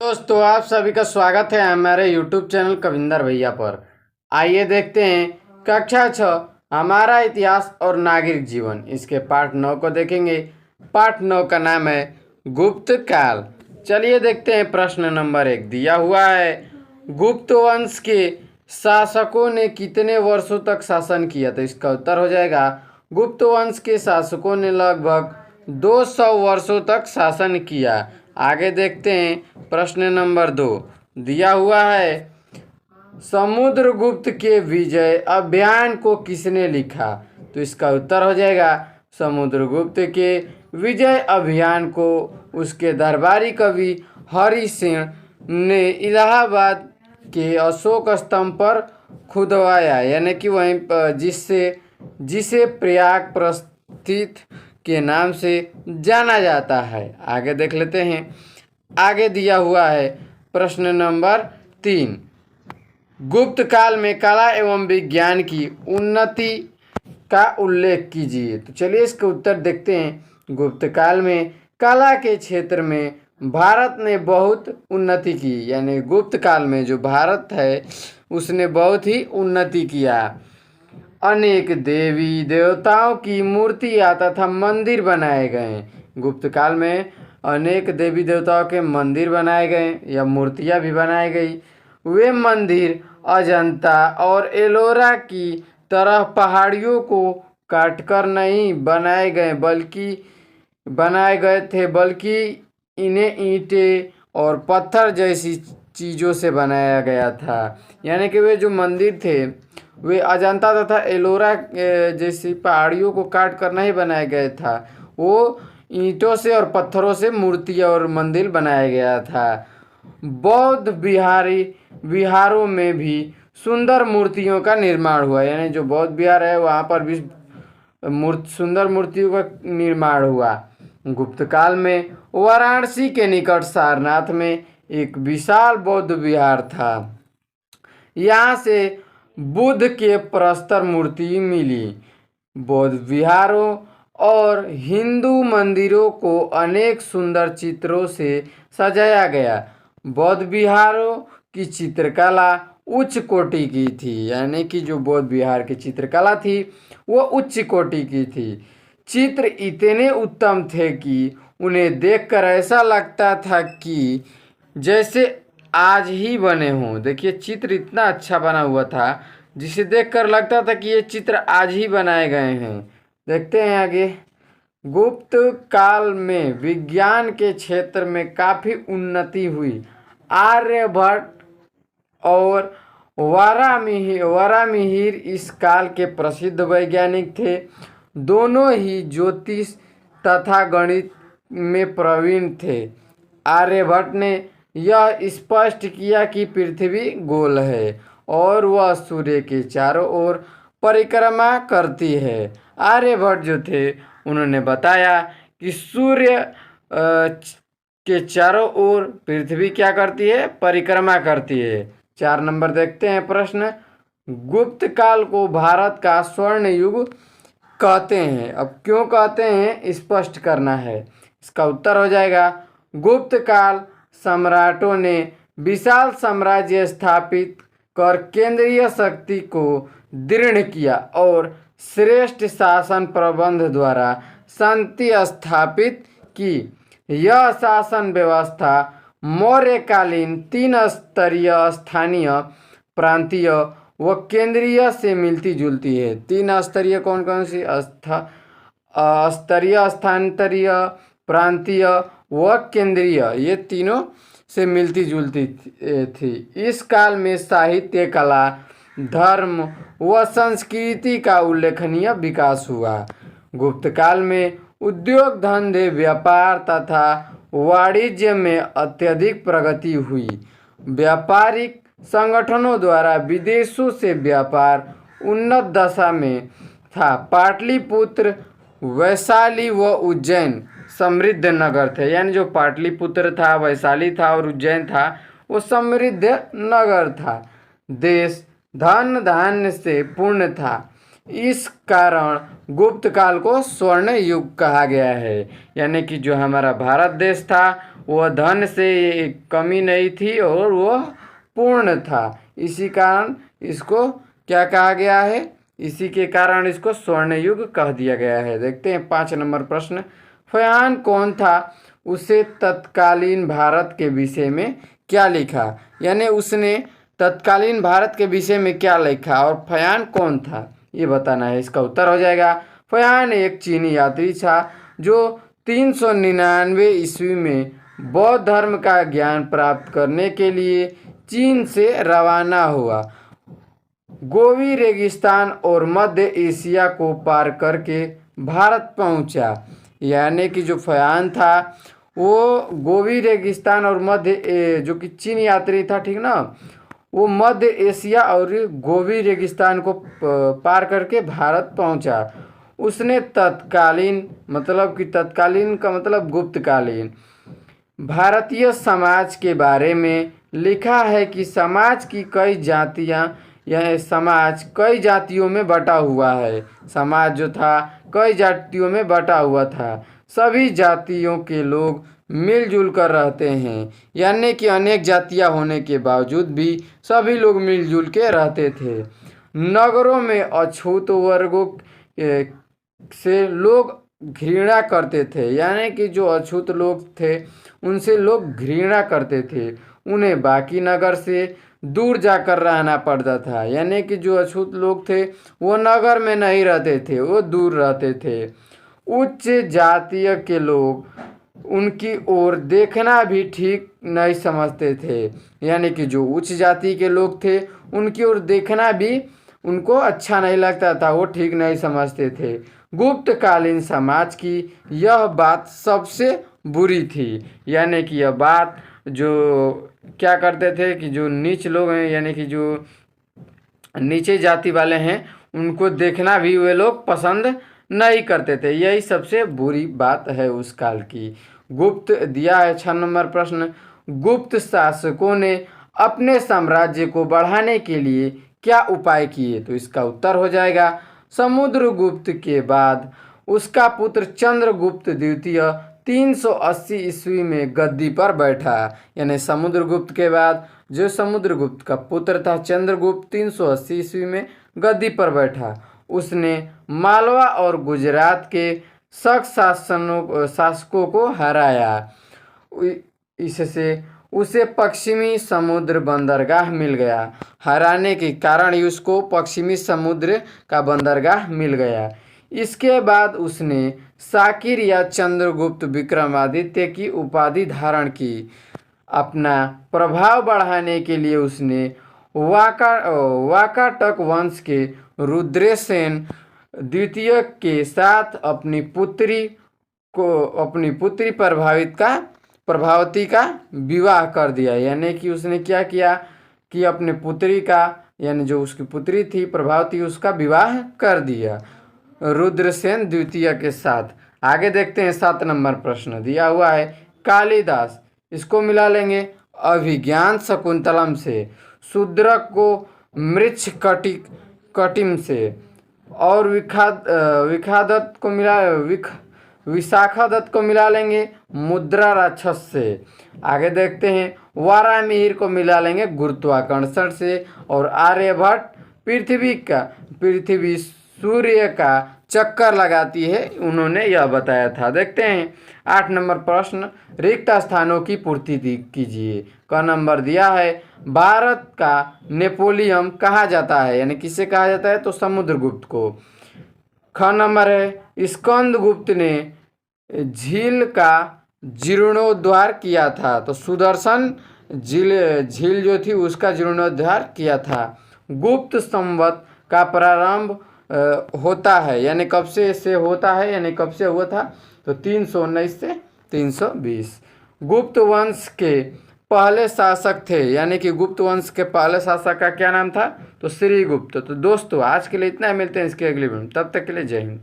दोस्तों, आप सभी का स्वागत है हमारे YouTube चैनल कविंदर भैया पर। आइए देखते हैं कक्षा 6 हमारा इतिहास और नागरिक जीवन, इसके पाठ 9 को देखेंगे। पाठ 9 का नाम है गुप्त काल। चलिए देखते हैं। प्रश्न नंबर 1 दिया हुआ है, गुप्त वंश के शासकों ने कितने वर्षों तक शासन किया? तो इसका उत्तर हो जाएगा, गुप्त वंश के शासकों ने लगभग 200 वर्षों तक शासन किया। आगे देखते हैं। प्रश्न नंबर 2 दिया हुआ है, समुद्रगुप्त के विजय अभियान को किसने लिखा? तो इसका उत्तर हो जाएगा, समुद्रगुप्त के विजय अभियान को उसके दरबारी कवि हरिसेन ने इलाहाबाद के अशोक स्तंभ पर खुदवाया, यानी कि वहीं जिसे प्रयाग प्रस्थित के नाम से जाना जाता है। आगे देख लेते हैं। आगे दिया हुआ है प्रश्न नंबर 3, गुप्त काल में कला एवं विज्ञान की उन्नति का उल्लेख कीजिए। तो चलिए इसका उत्तर देखते हैं। गुप्त काल में कला के क्षेत्र में भारत ने बहुत उन्नति की, यानी गुप्त काल में जो भारत है उसने बहुत ही उन्नति किया। अनेक देवी देवताओं की मूर्तियाँ तथा मंदिर बनाए गए। गुप्त काल में अनेक देवी देवताओं के मंदिर बनाए गए या मूर्तियाँ भी बनाई गई। वे मंदिर अजंता और एलोरा की तरह पहाड़ियों को काटकर नहीं बनाए गए थे, बल्कि इन्हें ईंटें और पत्थर जैसी चीज़ों से बनाया गया था। यानी कि वे जो मंदिर थे वे अजंता तथा एलोरा जैसी पहाड़ियों को काट कर नहीं बनाया गया था, वो ईंटों से और पत्थरों से मूर्तियाँ और मंदिर बनाया गया था। बौद्ध विहारों में भी सुंदर मूर्तियों का निर्माण हुआ, यानी जो बौद्ध विहार है वहाँ पर भी सुंदर मूर्तियों का निर्माण हुआ। गुप्त काल में वाराणसी के निकट सारनाथ में एक विशाल बौद्ध विहार था। यहाँ से बुद्ध के प्रस्तर मूर्ति मिली। बौद्ध विहारों और हिंदू मंदिरों को अनेक सुंदर चित्रों से सजाया गया। बौद्ध विहारों की चित्रकला उच्च कोटि की थी, यानी कि जो बौद्ध विहार की चित्रकला थी वो उच्च कोटि की थी। चित्र इतने उत्तम थे कि उन्हें देखकर ऐसा लगता था कि जैसे आज ही बने हों। देखिए, चित्र इतना अच्छा बना हुआ था जिसे देखकर लगता था कि ये चित्र आज ही बनाए गए हैं। देखते हैं आगे। गुप्त काल में विज्ञान के क्षेत्र में काफ़ी उन्नति हुई। आर्यभट्ट और वारामिहिर इस काल के प्रसिद्ध वैज्ञानिक थे। दोनों ही ज्योतिष तथा गणित में प्रवीण थे। आर्यभट्ट ने यह स्पष्ट किया कि पृथ्वी गोल है और वह सूर्य के चारों ओर परिक्रमा करती है। आर्यभट्ट जो थे उन्होंने बताया कि सूर्य के चारों ओर पृथ्वी क्या करती है? परिक्रमा करती है। 4 नंबर देखते हैं प्रश्न, गुप्त काल को भारत का स्वर्ण युग कहते हैं। अब क्यों कहते हैं स्पष्ट करना है। इसका उत्तर हो जाएगा, गुप्त काल सम्राटों ने विशाल साम्राज्य स्थापित कर केंद्रीय शक्ति को दृढ़ किया और श्रेष्ठ शासन प्रबंध द्वारा शांति स्थापित की। यह शासन व्यवस्था मौर्यकालीन 3 स्तरीय स्थानीय, प्रांतीय व केंद्रीय से मिलती जुलती है। 3 स्तरीय कौन कौन सी? स्तरीय, स्थानांतरीय, प्रांतीय व केंद्रीय, ये तीनों से मिलती जुलती थी। इस काल में साहित्य, कला, धर्म व संस्कृति का उल्लेखनीय विकास हुआ। गुप्त काल में उद्योग धंधे, व्यापार तथा वाणिज्य में अत्यधिक प्रगति हुई। व्यापारिक संगठनों द्वारा विदेशों से व्यापार उन्नत दशा में था। पाटलिपुत्र, वैशाली व उज्जैन समृद्ध नगर थे, यानी जो पाटलिपुत्र था, वैशाली था और उज्जैन था वो समृद्ध नगर था। देश धन धान्य से पूर्ण था। इस कारण गुप्त काल को स्वर्ण युग कहा गया है, यानी कि जो हमारा भारत देश था वह धन से कमी नहीं थी और वह पूर्ण था। इसी कारण इसको क्या कहा गया है? इसी के कारण इसको स्वर्ण युग कह दिया गया है। देखते हैं 5 नंबर प्रश्न। फयान कौन था? उसे तत्कालीन भारत के विषय में क्या लिखा? यानी उसने तत्कालीन भारत के विषय में क्या लिखा और फयान कौन था ये बताना है। इसका उत्तर हो जाएगा फयान एक चीनी यात्री था जो 399 ईस्वी में बौद्ध धर्म का ज्ञान प्राप्त करने के लिए चीन से रवाना हुआ। गोबी रेगिस्तान और मध्य एशिया को पार करके भारत पहुंचा। यानी कि जो फयान था वो गोबी रेगिस्तान और जो कि चीन यात्री था, ठीक ना, वो मध्य एशिया और गोबी रेगिस्तान को पार करके भारत पहुंचा। उसने तत्कालीन का मतलब गुप्तकालीन भारतीय समाज के बारे में लिखा है कि समाज की कई जातियां, यह समाज कई जातियों में बटा हुआ है। समाज जो था कई जातियों में बटा हुआ था। सभी जातियों के लोग मिलजुल कर रहते हैं। यानी कि अनेक जातियां होने के बावजूद भी सभी लोग मिलजुल के रहते थे। नगरों में अछूत वर्गों से लोग घृणा करते थे। यानी कि जो अछूत लोग थे उनसे लोग घृणा करते थे। उन्हें बाकी नगर से दूर जाकर रहना पड़ता था। यानी कि जो अछूत लोग थे वो नगर में नहीं रहते थे, वो दूर रहते थे। उच्च जातीय के लोग उनकी ओर देखना भी ठीक नहीं समझते थे। यानी कि जो उच्च जाति के लोग थे उनकी ओर देखना भी उनको अच्छा नहीं लगता था, वो ठीक नहीं समझते थे। गुप्तकालीन समाज की यह बात सबसे बुरी थी। यानी कि यह बात जो क्या करते थे कि जो नीच लोग हैं, यानी कि जो नीचे जाति वाले हैं, उनको देखना भी वे लोग पसंद नहीं करते थे। यही सबसे बुरी बात है उस काल की। गुप्त दिया है 6 नंबर प्रश्न। गुप्त शासकों ने अपने साम्राज्य को बढ़ाने के लिए क्या उपाय किए? तो इसका उत्तर हो जाएगा समुद्रगुप्त के बाद उसका पुत्र चंद्रगुप्त द्वितीय 380 ईस्वी में गद्दी पर बैठा। यानी समुद्रगुप्त के बाद जो समुद्रगुप्त का पुत्र था चंद्रगुप्त 380 ईस्वी में गद्दी पर बैठा। उसने मालवा और गुजरात के शासकों को हराया। इससे उसे पश्चिमी समुद्र बंदरगाह मिल गया। हराने के कारण ही उसको पश्चिमी समुद्र का बंदरगाह मिल गया। इसके बाद उसने साकिर या चंद्रगुप्त विक्रमादित्य की उपाधि धारण की। अपना प्रभाव बढ़ाने के लिए उसने वाकाटक वंश के रुद्रसेन द्वितीय के साथ अपनी पुत्री प्रभावती का विवाह कर दिया। यानी कि उसने क्या किया कि अपने पुत्री का, यानी जो उसकी पुत्री थी प्रभावती, उसका विवाह कर दिया रुद्रसेन द्वितीय के साथ। आगे देखते हैं 7 नंबर प्रश्न दिया हुआ है कालिदास। इसको मिला लेंगे अभिज्ञान शकुंतलम से, शूद्रक को मृच्छ कटिम से और विशाखादत्त को मिला लेंगे मुद्रा राक्षस से। आगे देखते हैं वारामिहिर को मिला लेंगे गुरुत्वाकर्षण से और आर्यभट्ट पृथ्वी सूर्य का चक्कर लगाती है, उन्होंने यह बताया था। देखते हैं 8 नंबर प्रश्न रिक्त स्थानों की पूर्ति कीजिए। का नंबर दिया है भारत का नेपोलियन कहा जाता है। यानी किसे कहा जाता है? तो समुद्रगुप्त को। ख नंबर है स्कंदगुप्त ने झील का जीर्णोद्धार किया था। तो सुदर्शन झील जो थी उसका जीर्णोद्धार किया था। गुप्त संवत का प्रारंभ होता है, यानी कब से होता है, यानी कब से हुआ था? तो 319 से 320। गुप्त वंश के पहले शासक थे, यानी कि गुप्त वंश के पहले शासक का क्या नाम था? तो श्रीगुप्त। तो दोस्तों आज के लिए इतना, मिलते हैं इसके अगले वीडियो में, तब तक के लिए जय हिंद।